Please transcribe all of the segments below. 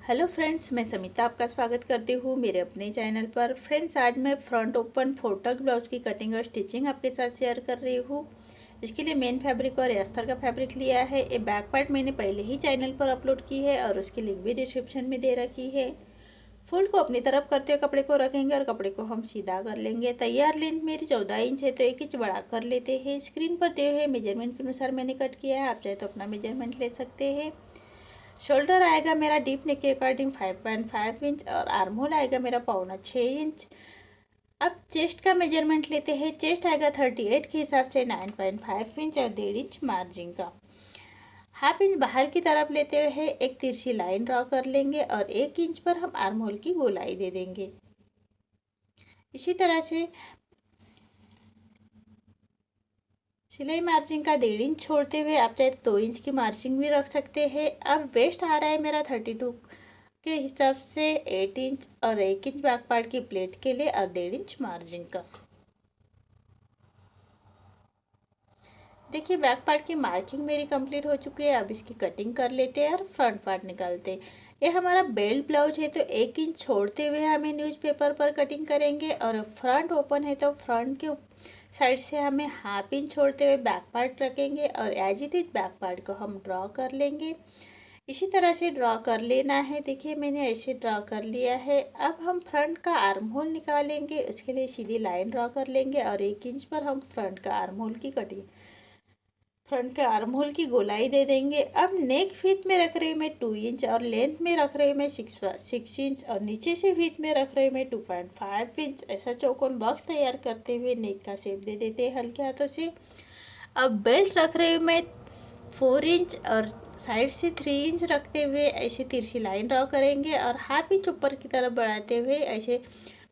Hello friends, मैं समिता आपका स्वागत करती हूँ मेरे अपने चैनल पर। फ्रेंड्स, आज मैं फ्रंट ओपन फोटक ब्लाउज की कटिंग और स्टिचिंग आपके साथ शेयर कर रही हूँ। इसके लिए मेन फैब्रिक और अस्तर का फैब्रिक लिया है। ये बैक पार्ट मैंने पहले ही चैनल पर अपलोड की है और उसकी लिंक भी डिस्क्रिप्शन में दे रखी है। फोल्ड को अपनी तरफ करते हुए कपड़े को रखेंगे और कपड़े को हम सीधा कर लेंगे। तैयार लेंथ मेरी 14 इंच है, तो 1 इंच बढ़ा कर लेते हैं। स्क्रीन पर दिए हुए मेजरमेंट के अनुसार मैंने कट किया है, आप चाहे तो अपना मेजरमेंट ले सकते हैं। शोल्डर आएगा मेरा डीप नेक के अकॉर्डिंग 5.5 इंच और आर्म होल आएगा मेरा 6.25 इंच। अब चेस्ट का मेजरमेंट लेते हैं। चेस्ट आएगा 38 के हिसाब से 9.5 इंच और 1.5 इंच मार्जिन का। हाफ इंच बाहर की तरफ लेते हुए एक तिरछी लाइन ड्रॉ कर लेंगे और 1 इंच पर हम आर्म होल की गोलाई दे देंगे। इसी तरह से सिलाई मार्जिन का 1.5 इंच छोड़ते हुए आप चाहे तो 2 इंच की मार्जिन भी रख सकते हैं। अब वेस्ट आ रहा है मेरा 32 के हिसाब से 8 इंच और 1 इंच बैक पार्ट की प्लेट के लिए और 1.5 इंच मार्जिन का। देखिए, बैक पार्ट की मार्किंग मेरी कंप्लीट हो चुकी है। अब इसकी कटिंग कर लेते हैं और फ्रंट पार्ट निकालते हैं। ये हमारा बेल्ट ब्लाउज है, तो 1 इंच छोड़ते हुए हमें न्यूज़पेपर पर कटिंग करेंगे और फ्रंट ओपन है तो फ्रंट के साइड से हमें हाफ इंच छोड़ते हुए बैक पार्ट रखेंगे और as it is back part को हम ड्रॉ कर लेंगे। इसी तरह से ड्रॉ कर लेना है। देखिए, मैंने ऐसे ड्रॉ कर लिया है। अब हम फ्रंट का आर्म होल निकालेंगे। उसके लिए सीधी लाइन ड्रॉ कर लेंगे और 1 इंच पर हम फ्रंट का आर्म होल की कटिंग फ्रंट के आर्म होल की गोलाई दे देंगे। अब नेक फिट में रख रही हूँ मैं 2 इंच और लेंथ में रख रही हूँ मैं 6 इंच और नीचे से फिट में रख रही हूँ मैं 2.5 इंच। ऐसा चौकोन बॉक्स तैयार करते हुए नेक का शेप दे देते हैं हल्के हाथों से। अब बेल्ट रख रही हूँ मैं 4 इंच और साइड से 3 इंच रखते हुए ऐसे तिरछी लाइन ड्रॉ करेंगे और हाफ इंच ऊपर की तरफ बढ़ाते हुए ऐसे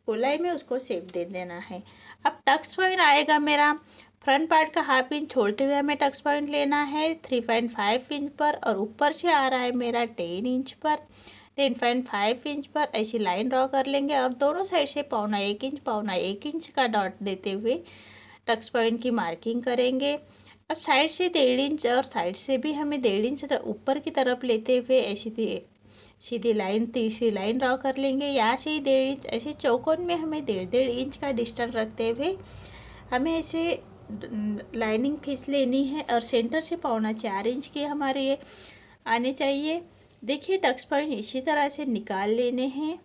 गोलाई में उसको शेप दे देना है। अब टक्स पॉइंट आएगा मेरा फ्रंट पार्ट का हाफ इंच छोड़ते हुए हमें टक्स पॉइंट लेना है 3.5 इंच पर और ऊपर से आ रहा है मेरा 10 इंच पर। 10.5 इंच पर ऐसी लाइन ड्रॉ कर लेंगे और दोनों साइड से 1.25 इंच का डॉट देते हुए टक्स पॉइंट की मार्किंग करेंगे। अब साइड से 1.5 इंच और साइड से भी हमें 1.5 इंच ऊपर की तरफ लेते हुए ऐसी सीधी लाइन तीसरी लाइन ड्रॉ कर लेंगे। यहाँ से ही 1.5 इंच ऐसे चौकोन में हमें 1.5 इंच का डिस्टेंस रखते हुए हमें ऐसे लाइनिंग खींच लेनी है और सेंटर से 4.25 इंच की हमारे ये आने चाहिए। देखिए, टक्स पॉइंट इसी तरह से निकाल लेने हैं।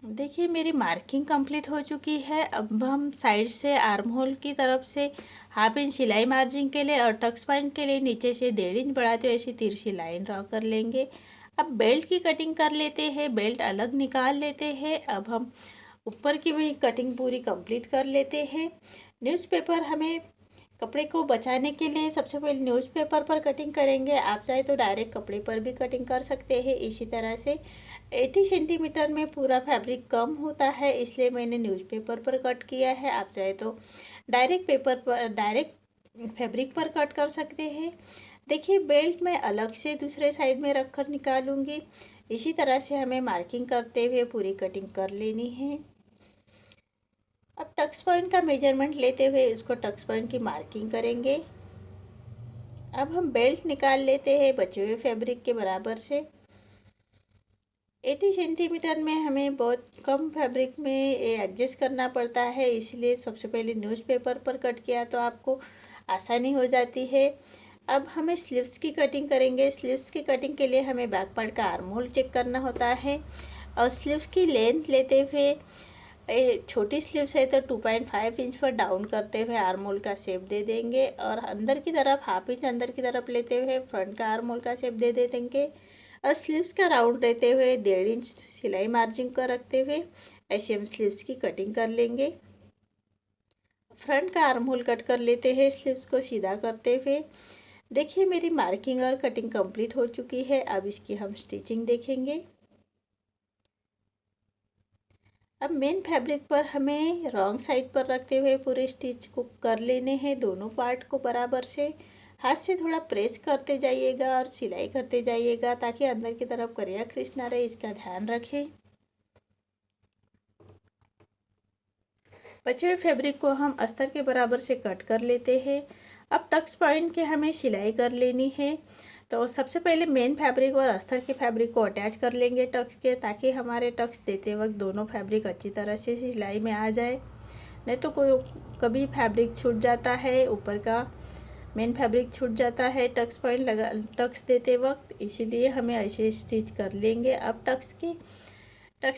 देखिए, मेरी मार्किंग कंप्लीट हो चुकी है। अब हम साइड से आर्म होल की तरफ से हाफ इंच सिलाई मार्जिन के लिए और टक्स पॉइंट के लिए नीचे से 1.5 इंच बढ़ाते हुए ऐसी तिरछी लाइन ड्रॉ कर लेंगे। अब बेल्ट की कटिंग कर लेते हैं। बेल्ट अलग निकाल लेते हैं। अब हम ऊपर की भी कटिंग पूरी कंप्लीट कर लेते हैं। न्यूज़पेपर हमें कपड़े को बचाने के लिए सबसे पहले न्यूज़पेपर पर कटिंग करेंगे। आप चाहे तो डायरेक्ट कपड़े पर भी कटिंग कर सकते हैं। इसी तरह से 80 सेंटीमीटर में पूरा फैब्रिक कम होता है, इसलिए मैंने न्यूज़पेपर पर कट किया है। आप चाहे तो डायरेक्ट फैब्रिक पर कट कर सकते हैं। देखिए, बेल्ट मैं अलग से दूसरे साइड में रख कर निकालूंगी। इसी तरह से हमें मार्किंग करते हुए पूरी कटिंग कर लेनी है। अब टक्स पॉइंट का मेजरमेंट लेते हुए इसको टक्स पॉइंट की मार्किंग करेंगे। अब हम बेल्ट निकाल लेते हैं बचे हुए फैब्रिक के बराबर से। 80 सेंटीमीटर में हमें बहुत कम फैब्रिक में ये एडजस्ट करना पड़ता है, इसलिए सबसे पहले न्यूज़पेपर पर कट किया तो आपको आसानी हो जाती है। अब हमें स्लीव्स की कटिंग करेंगे। स्लीव्स की कटिंग के लिए हमें बैक पार्ट का आर्म होल चेक करना होता है और स्लीव्स की लेंथ लेते हुए छोटी स्लीव्स है तो 2.5 इंच पर डाउन करते हुए आर्म होल का शेप दे देंगे और अंदर की तरफ हाफ इंच अंदर की तरफ लेते हुए फ्रंट का आर्म होल का शेप दे देंगे और स्लीव्स का राउंड रहते हुए 1.5 इंच सिलाई मार्जिन को रखते हुए ऐसे हम स्लीव्स की कटिंग कर लेंगे। फ्रंट का आर्म होल कट कर लेते हैं स्लीव्स को सीधा करते हुए। देखिए, मेरी मार्किंग और कटिंग कंप्लीट हो चुकी है। अब इसकी हम स्टिचिंग देखेंगे। अब मेन फैब्रिक पर हमें रॉन्ग साइड पर रखते हुए पूरे स्टिच को कर लेने हैं, दोनों पार्ट को बराबर से। हाथ से थोड़ा प्रेस करते जाइएगा और सिलाई करते जाइएगा ताकि अंदर की तरफ करिया क्रीज ना रहे, इसका ध्यान रखें। बचे हुए फैब्रिक को हम अस्तर के बराबर से कट कर लेते हैं। अब टक्स पॉइंट के हमें सिलाई कर लेनी है। तो सबसे पहले मेन फैब्रिक और अस्तर के फैब्रिक को अटैच कर लेंगे टक्स के, ताकि हमारे टक्स देते वक्त दोनों फैब्रिक अच्छी तरह से सिलाई में आ जाए। नहीं तो कोई कभी फैब्रिक छूट जाता है, ऊपर का मेन फैब्रिक छूट जाता है टक्स पॉइंट लगा टक्स देते वक्त, इसीलिए हमें ऐसे स्टिच कर लेंगे। अब टक्स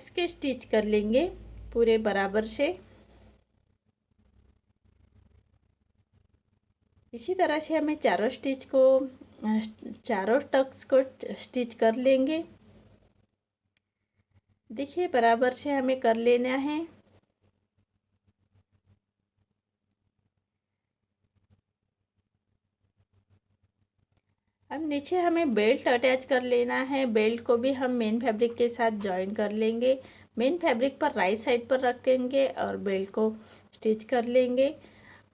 के स्टिच कर लेंगे पूरे बराबर से। इसी तरह से हमें चारों टक्स को स्टिच कर लेंगे। देखिए बराबर से हमें कर लेना है। अब नीचे हमें बेल्ट अटैच कर लेना है। बेल्ट को भी हम मेन फैब्रिक के साथ जॉइन कर लेंगे। मेन फैब्रिक पर राइट साइड पर रख देंगे और बेल्ट को स्टिच कर लेंगे।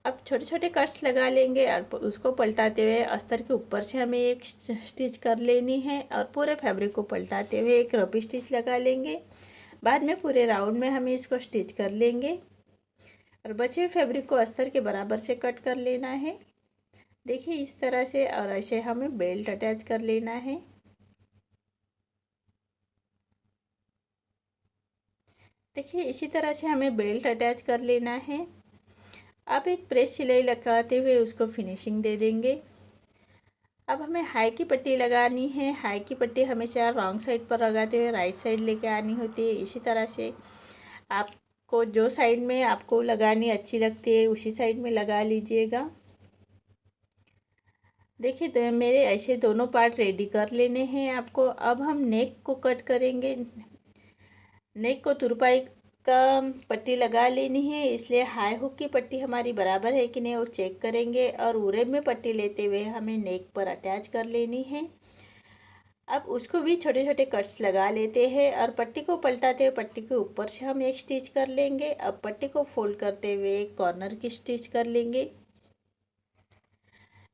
अब छोटे छोटे कट्स लगा लेंगे और उसको पलटाते हुए अस्तर के ऊपर से हमें एक स्टिच कर लेनी है और पूरे फैब्रिक को पलटाते हुए एक रबी स्टिच लगा लेंगे। बाद में पूरे राउंड में हमें इसको स्टिच कर लेंगे और बचे हुए फैब्रिक को अस्तर के बराबर से कट कर लेना है। देखिए इस तरह से, और ऐसे हमें बेल्ट अटैच कर लेना है। देखिए इसी तरह से हमें बेल्ट अटैच कर लेना है। अब एक प्रेस सिलाई लगाते हुए उसको फिनिशिंग दे देंगे। अब हमें हाई की पट्टी लगानी है। हाई की पट्टी हमेशा रॉन्ग साइड पर लगाते हुए राइट साइड लेके आनी होती है। इसी तरह से आपको जो साइड में आपको लगानी अच्छी लगती है उसी साइड में लगा लीजिएगा। देखिए तो मेरे ऐसे दोनों पार्ट रेडी कर लेने हैं आपको। अब हम नेक को कट करेंगे। नेक को तुरपाई का पट्टी लगा लेनी है, इसलिए हाई हुक की पट्टी हमारी बराबर है कि नहीं वो चेक करेंगे और उरे में पट्टी लेते हुए हमें नेक पर अटैच कर लेनी है। अब उसको भी छोटे छोटे कट्स लगा लेते हैं और पट्टी को पलटाते हुए पट्टी के ऊपर से हम एक स्टिच कर लेंगे। अब पट्टी को फोल्ड करते हुए एक कॉर्नर की स्टिच कर लेंगे।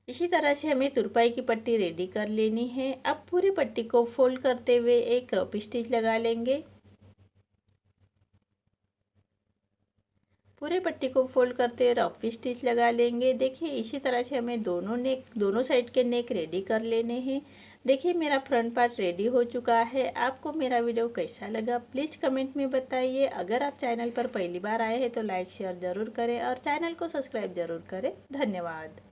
इसी तरह से हमें तुरपाई की पट्टी रेडी कर लेनी है। अब पूरी पट्टी को फोल्ड करते हुए एक क्रॉप स्टिच लगा लेंगे। पूरे पट्टी को फोल्ड करते हुए रफ स्टिच लगा लेंगे। देखिए इसी तरह से हमें दोनों साइड के नेक रेडी कर लेने हैं। देखिए मेरा फ्रंट पार्ट रेडी हो चुका है। आपको मेरा वीडियो कैसा लगा प्लीज़ कमेंट में बताइए। अगर आप चैनल पर पहली बार आए हैं तो लाइक शेयर ज़रूर करें और चैनल को सब्सक्राइब ज़रूर करें। धन्यवाद।